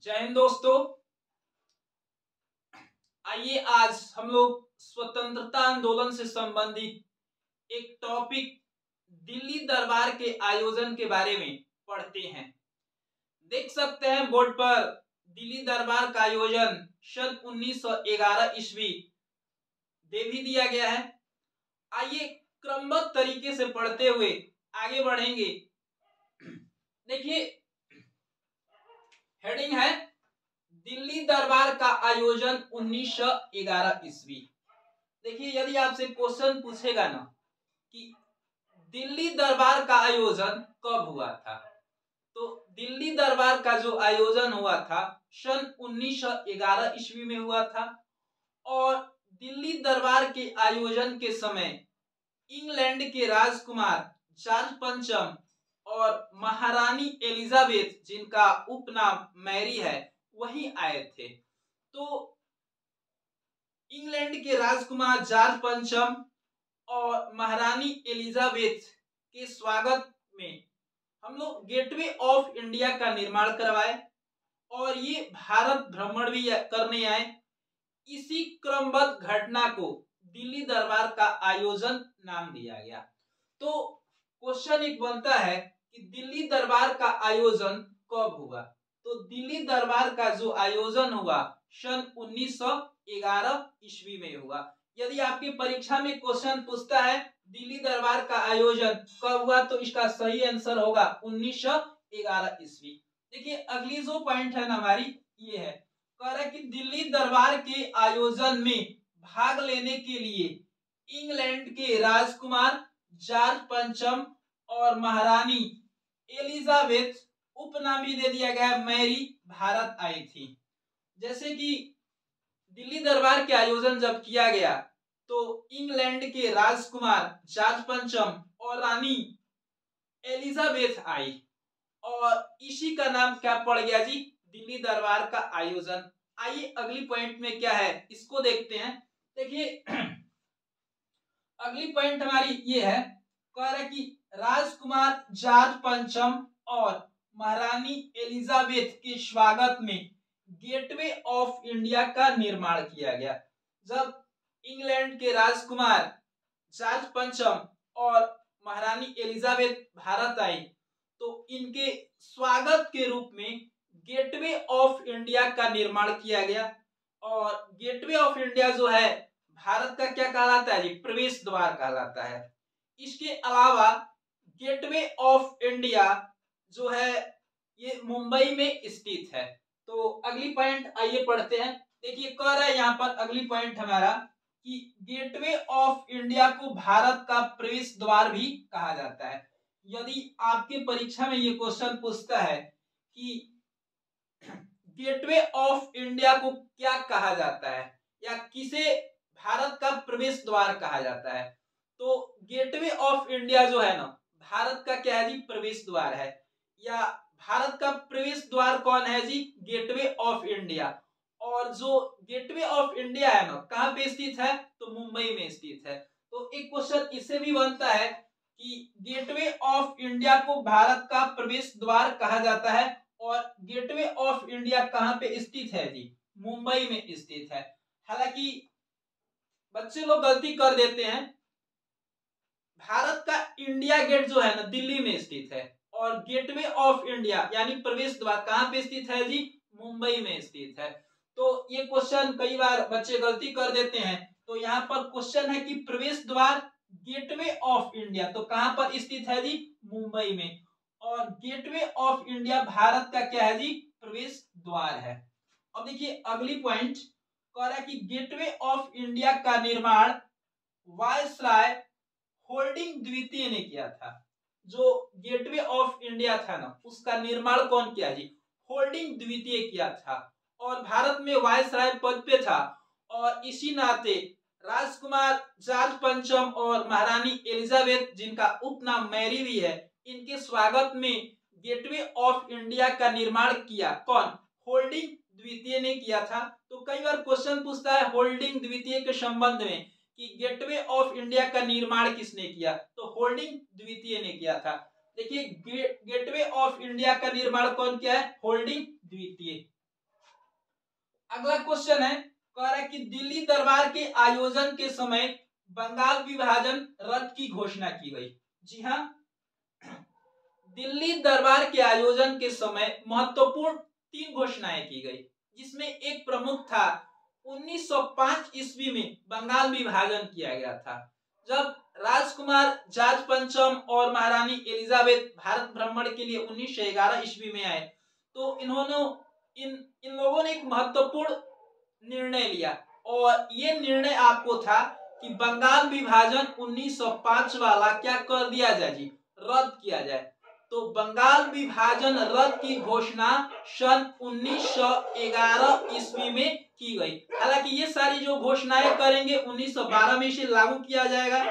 जय हिंद दोस्तों। आइए आज हम लोग स्वतंत्रता आंदोलन से संबंधित एक टॉपिक दिल्ली दरबार के आयोजन के बारे में पढ़ते हैं। देख सकते हैं बोर्ड पर दिल्ली दरबार का आयोजन सन 1911 ईस्वी दे भी दिया गया है। आइए क्रमबद्ध तरीके से पढ़ते हुए आगे बढ़ेंगे। देखिए हेडिंग है दिल्ली दरबार का आयोजन 1911 ईस्वी। देखिए यदि आपसे क्वेश्चन पूछेगा ना कि दिल्ली दरबार का आयोजन कब हुआ था, तो दिल्ली दरबार का जो आयोजन हुआ था सन 1911 ईस्वी में हुआ था। और दिल्ली दरबार के आयोजन के समय इंग्लैंड के राजकुमार जॉर्ज पंचम और महारानी एलिजाबेथ, जिनका उपनाम मैरी है, वही आए थे। तो इंग्लैंड के राजकुमार जॉर्ज पंचम और महारानी एलिजाबेथ के स्वागत में हम लोग गेटवे ऑफ इंडिया का निर्माण करवाए और ये भारत भ्रमण भी करने आए। इसी क्रमबद्ध घटना को दिल्ली दरबार का आयोजन नाम दिया गया। तो क्वेश्चन एक बनता है कि दिल्ली दरबार का आयोजन कब हुआ, तो दिल्ली दरबार का जो आयोजन हुआ सन 1911 ईस्वी में हुआ। यदि आपकी परीक्षा में क्वेश्चन पूछता है दिल्ली दरबार का आयोजन कब हुआ, तो इसका सही आंसर होगा 1911 ईस्वी। देखिए अगली जो पॉइंट है ना हमारी ये है, कह रहा है कि दिल्ली दरबार के आयोजन में भाग लेने के लिए इंग्लैंड के राजकुमार जॉर्ज पंचम और महारानी एलिजाबेथ, उपनाम भी दे दिया गया मैरी, भारत आई थी। जैसे कि दिल्ली दरबार के आयोजन जब किया गया तो इंग्लैंड के राजकुमार जॉर्ज पंचम और रानी एलिजाबेथ आई और इसी का नाम क्या पड़ गया जी, दिल्ली दरबार का आयोजन। आइए अगली पॉइंट में क्या है इसको देखते हैं। देखिए अगली पॉइंट हमारी ये है, कह रहा है कि राजकुमार जॉर्ज पंचम और महारानी एलिजाबेथ के स्वागत में गेटवे ऑफ इंडिया का निर्माण किया गया। जब इंग्लैंड के राजकुमार जॉर्ज पंचम और महारानी एलिजाबेथ भारत आई तो इनके स्वागत के रूप में गेटवे ऑफ इंडिया का निर्माण किया गया। और गेटवे ऑफ इंडिया जो है भारत का क्या कहलाता है जी, प्रवेश द्वार कहलाता है। इसके अलावा गेटवे ऑफ इंडिया जो है ये मुंबई में स्थित है। तो अगली पॉइंट आइए पढ़ते हैं। देखिए कह रहा है यहाँ पर अगली पॉइंट हमारा कि गेटवे ऑफ इंडिया को भारत का प्रवेश द्वार भी कहा जाता है। यदि आपके परीक्षा में ये क्वेश्चन पूछता है कि गेटवे ऑफ इंडिया को क्या कहा जाता है या किसे भारत का प्रवेश द्वार कहा जाता है, तो गेटवे ऑफ इंडिया जो है ना भारत का क्या है जी, प्रवेश द्वार है। या भारत का प्रवेश द्वार कौन है जी, गेटवे ऑफ इंडिया। और जो गेटवे ऑफ इंडिया है ना कहाँ पे स्थित है, तो मुंबई में स्थित है। तो एक क्वेश्चन इससे भी बनता है कि गेटवे ऑफ इंडिया को भारत का प्रवेश द्वार कहा जाता है और गेटवे ऑफ इंडिया कहाँ पे स्थित है जी, मुंबई में स्थित है। हालांकि बच्चे लोग गलती कर देते हैं, भारत का इंडिया गेट जो है ना दिल्ली में स्थित है और गेटवे ऑफ इंडिया यानी प्रवेश द्वार कहाँ पे स्थित है जी, मुंबई में स्थित है। तो ये क्वेश्चन कई बार बच्चे गलती कर देते हैं। तो यहाँ पर क्वेश्चन है कि प्रवेश द्वार गेटवे ऑफ इंडिया तो कहाँ पर स्थित है जी, मुंबई में। और गेटवे ऑफ इंडिया भारत का क्या है जी, प्रवेश द्वार है। अब देखिए अगली पॉइंट कह रहा है कि गेटवे ऑफ इंडिया का निर्माण वायसराय होल्डिंग द्वितीय ने किया था। जो गेटवे ऑफ इंडिया था ना उसका निर्माण कौन किया जी, होल्डिंग द्वितीय किया था और भारत में वायसराय पद पे था। और इसी नाते राजकुमार जॉर्ज पंचम और महारानी एलिजाबेथ, जिनका उपनाम मैरी भी है, इनके स्वागत में गेटवे ऑफ इंडिया का निर्माण किया कौन, होल्डिंग द्वितीय ने किया था। तो कई बार क्वेश्चन पूछता है होल्डिंग द्वितीय के संबंध में कि गेटवे ऑफ इंडिया का निर्माण किसने किया, तो होल्डिंग द्वितीय ने किया था। देखिए गेटवे ऑफ इंडिया का निर्माण कौन किया है, होल्डिंग द्वितीय। अगला क्वेश्चन है, कह रहा है कि दिल्ली दरबार के आयोजन के समय बंगाल विभाजन रद्द की घोषणा की गई। जी हाँ, दिल्ली दरबार के आयोजन के समय महत्वपूर्ण 3 घोषणाएं की गई, जिसमें एक प्रमुख था 1905 ईस्वी में बंगाल विभाजन किया गया था। जब राजकुमार जॉर्ज पंचम और महारानी एलिजाबेथ भारत भ्रमण के लिए 1911 ईस्वी में आए, तो इन्होंने इन लोगों ने एक महत्वपूर्ण निर्णय लिया, और ये निर्णय आपको था कि बंगाल विभाजन 1905 वाला क्या कर दिया जाए जी, रद्द किया जाए। तो बंगाल विभाजन रद्द की घोषणा सन 1911 ईस्वी में की गई। हालांकि ये सारी जो घोषणाएं करेंगे 1912 में इसे लागू किया जाएगा।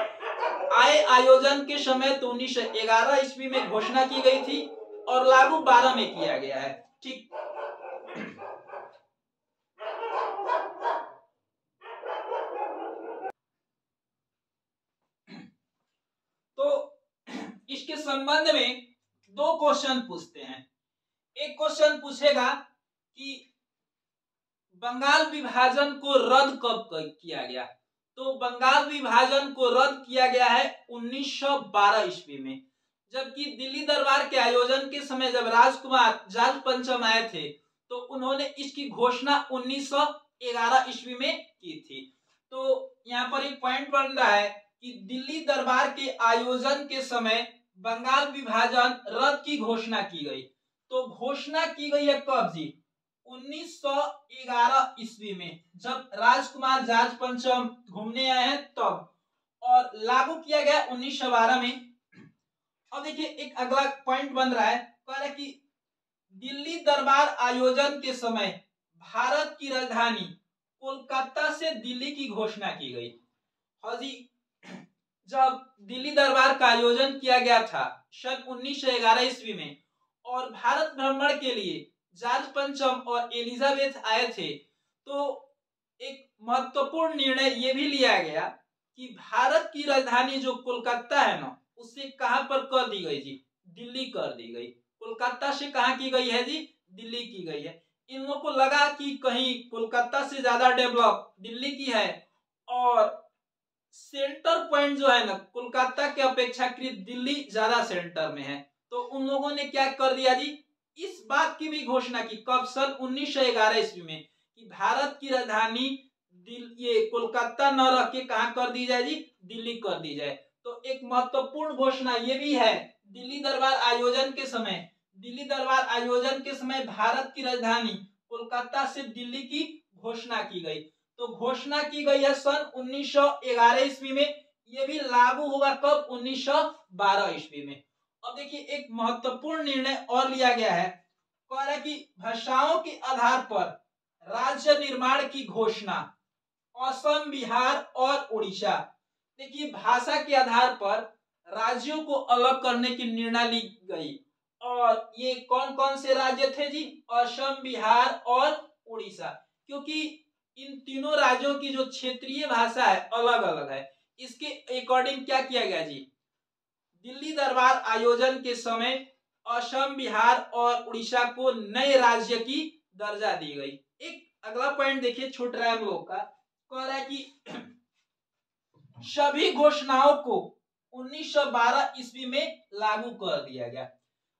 आए आयोजन के समय तो 1911 ईस्वी में घोषणा की गई थी और लागू 12 में किया गया है। ठीक, तो इसके संबंध में 2 क्वेश्चन पूछते हैं। एक क्वेश्चन पूछेगा कि बंगाल विभाजन को रद्द कब किया गया, तो बंगाल विभाजन को रद्द किया गया है 1912 ईस्वी में, जबकि दिल्ली दरबार के आयोजन के समय जब राजकुमार जॉर्ज पंचम आए थे तो उन्होंने इसकी घोषणा 1911 ईस्वी में की थी। तो यहाँ पर एक पॉइंट बन रहा है कि दिल्ली दरबार के आयोजन के समय बंगाल विभाजन रद्द की घोषणा की गई। तो घोषणा की गई है कब जी, 1911 ईस्वी में, जब राजकुमार जॉर्ज पंचम घूमने आए हैं तब, और लागू किया गया 1912 में। अब देखिए एक अगला पॉइंट बन रहा है, कह रहा है कि दिल्ली दरबार आयोजन के समय भारत की राजधानी कोलकाता से दिल्ली की घोषणा की गई। हाँ जी, जब दिल्ली दरबार का आयोजन किया गया था सन 1911 ईस्वी में, और भारत भ्रमण के लिए जॉर्ज पंचम और एलिजाबेथ आए थे, तो एक महत्वपूर्ण निर्णय यह भी लिया गया कि भारत की राजधानी जो कोलकाता है ना, उसे कहां पर कर दी गई जी, दिल्ली कर दी गई। कोलकाता से कहां की गई है जी, दिल्ली की गई है। इन लोगों को लगा कि कहीं कोलकाता से ज्यादा डेवलप दिल्ली की है, और सेंटर पॉइंट जो है ना कोलकाता के अपेक्षाकृत दिल्ली ज्यादा सेंटर में है। तो उन लोगों ने क्या कर दिया जी, इस बात की भी घोषणा की कब, सन 1911 ईस्वी में, कि भारत की राजधानी ये कोलकाता न रख के कहां कर दी जाए जी, दिल्ली कर दी जाए। तो एक महत्वपूर्ण घोषणा ये भी है, दिल्ली दरबार आयोजन के समय, दिल्ली दरबार आयोजन के समय भारत की राजधानी कोलकाता से दिल्ली की घोषणा की गई। तो घोषणा की गई है सन 1911 ईस्वी में, यह भी लागू होगा कब, 1912 ईस्वी में। अब देखिए एक महत्वपूर्ण निर्णय और लिया गया है, कह रहा है कि भाषाओं के आधार पर राज्य निर्माण की घोषणा असम, बिहार और उड़ीसा। देखिए भाषा के आधार पर राज्यों को अलग करने की निर्णय ली गई, और ये कौन कौन से राज्य थे जी, असम, बिहार और उड़ीसा, क्योंकि इन तीनों राज्यों की जो क्षेत्रीय भाषा है अलग अलग है। इसके अकॉर्डिंग क्या किया गया जी, दिल्ली दरबार आयोजन के समय असम, बिहार और उड़ीसा को नए राज्य की दर्जा दी गई। एक अगला पॉइंट देखिए छूट रहा है हम लोग का, कह रहा है कि सभी घोषणाओं को 1912 ईस्वी में लागू कर दिया गया।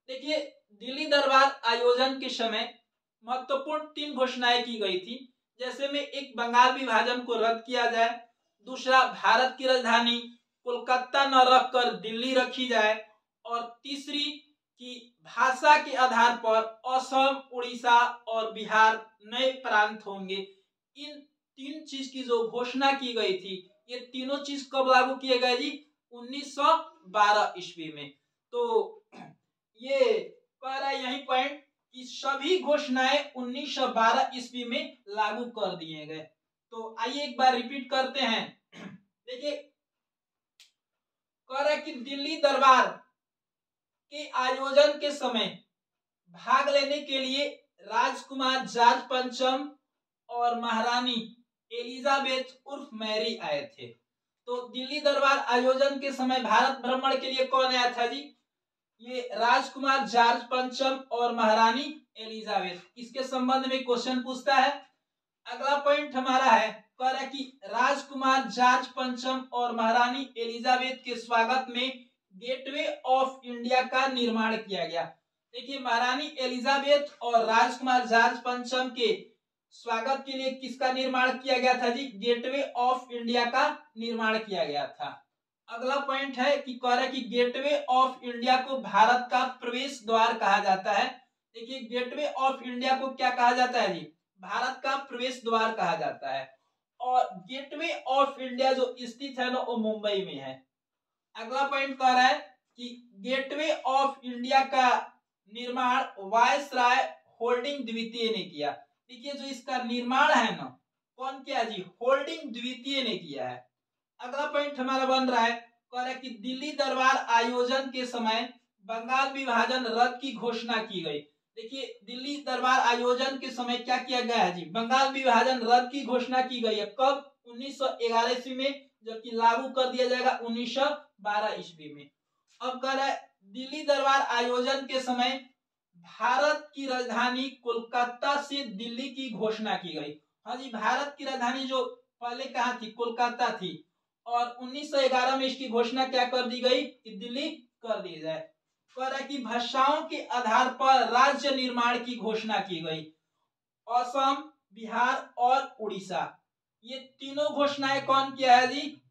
देखिए दिल्ली दरबार आयोजन के समय महत्वपूर्ण 3 घोषणाएं की गई थी, जैसे में एक बंगाल विभाजन को रद्द किया जाए, दूसरा भारत की राजधानी कोलकाता न रखकर दिल्ली रखी जाए, और तीसरी कि भाषा के आधार पर असम, उड़ीसा और बिहार नए प्रांत होंगे। इन 3 चीज की जो घोषणा की गई थी, ये तीनों चीज कब लागू किए गए जी, 1912 ईस्वी में। तो ये कह रहा है यही पॉइंट कि सभी घोषणाएं 1912 ईस्वी में लागू कर दिए गए। तो आइए एक बार रिपीट करते हैं। देखिए कह रहा है कि दिल्ली दरबार के आयोजन के समय भाग लेने के लिए राजकुमार जॉर्ज पंचम और महारानी एलिजाबेथ उर्फ मैरी आए थे। तो दिल्ली दरबार आयोजन के समय भारत भ्रमण के लिए कौन आया था जी, ये राजकुमार जॉर्ज पंचम और महारानी एलिजाबेथ। इसके संबंध में क्वेश्चन पूछता है। अगला पॉइंट हमारा है, कह रहा है कि राजकुमार जॉर्ज पंचम और महारानी एलिजाबेथ के स्वागत में गेटवे ऑफ इंडिया का निर्माण किया गया। देखिए, महारानी एलिजाबेथ और राजकुमार जॉर्ज पंचम के स्वागत के लिए किसका निर्माण किया गया था जी? गेटवे ऑफ इंडिया का निर्माण किया गया था। अगला पॉइंट है कि कह रहा है कि गेटवे ऑफ इंडिया को भारत का प्रवेश द्वार कहा जाता है। देखिए, गेटवे ऑफ इंडिया को क्या कहा जाता है जी? भारत का प्रवेश द्वार कहा जाता है। और गेटवे ऑफ इंडिया जो स्थित है ना, वो मुंबई में है। अगला पॉइंट कह रहा है कि गेटवे ऑफ इंडिया का निर्माण वायसराय होल्डिंग द्वितीय ने किया। देखिए, जो इसका निर्माण है ना, कौन किया जी? होल्डिंग द्वितीय ने किया है। अगला पॉइंट हमारा बन रहा है, कह रहा है कि दिल्ली दरबार आयोजन के समय बंगाल विभाजन रद्द की घोषणा की गई। देखिए, दिल्ली दरबार आयोजन के समय क्या किया गया है जी? बंगाल विभाजन रद्द की घोषणा की गई है। कब? 1911 ईस्वी में, जबकि लागू कर दिया जाएगा 1912 ईस्वी में। अब कह रहा है दिल्ली दरबार आयोजन के समय भारत की राजधानी कोलकाता से दिल्ली की घोषणा की गई। हाँ जी, भारत की राजधानी जो पहले कहाँ थी? कोलकाता थी। और 1911 में इसकी घोषणा क्या कर दी गई? कि दिल्ली कर दी जाए। कह रहा है कि भाषाओं के आधार पर राज्य निर्माण की घोषणा की गई। असम, बिहार और उड़ीसा, ये तीनों घोषणाएं कौन किया है जी?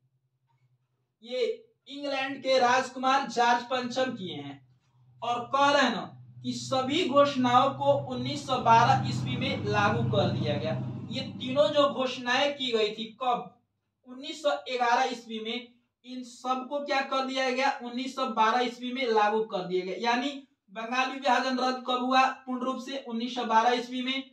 ये इंग्लैंड के राजकुमार जॉर्ज पंचम किए हैं। और कह रहे हैं ना कि सभी घोषणाओं को 1912 ईस्वी में लागू कर दिया गया। ये तीनों जो घोषणाएं की गई थी, कब? 1911 ईस्वी में। इन सबको क्या कर दिया गया? 1912 ईस्वी में लागू कर दिया गया। यानी बंगाल विभाजन रद्द कब हुआ? पूर्ण रूप से 1912 ईस्वी में।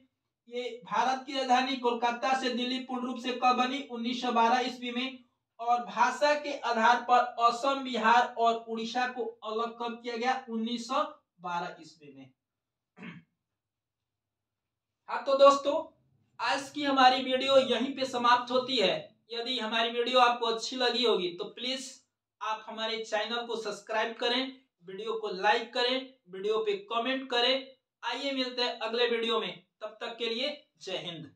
ये भारत की राजधानी कोलकाता से दिल्ली पूर्ण रूप से कब बनी? 1912 ईस्वी में। और भाषा के आधार पर असम, बिहार और उड़ीसा को अलग कब किया गया? 1912 ईस्वी में। हाँ, तो दोस्तों, आज की हमारी वीडियो यहीं पे समाप्त होती है। यदि हमारी वीडियो आपको अच्छी लगी होगी तो प्लीज आप हमारे चैनल को सब्सक्राइब करें, वीडियो को लाइक करें, वीडियो पे कमेंट करें। आइए मिलते हैं अगले वीडियो में, तब तक के लिए जय हिंद।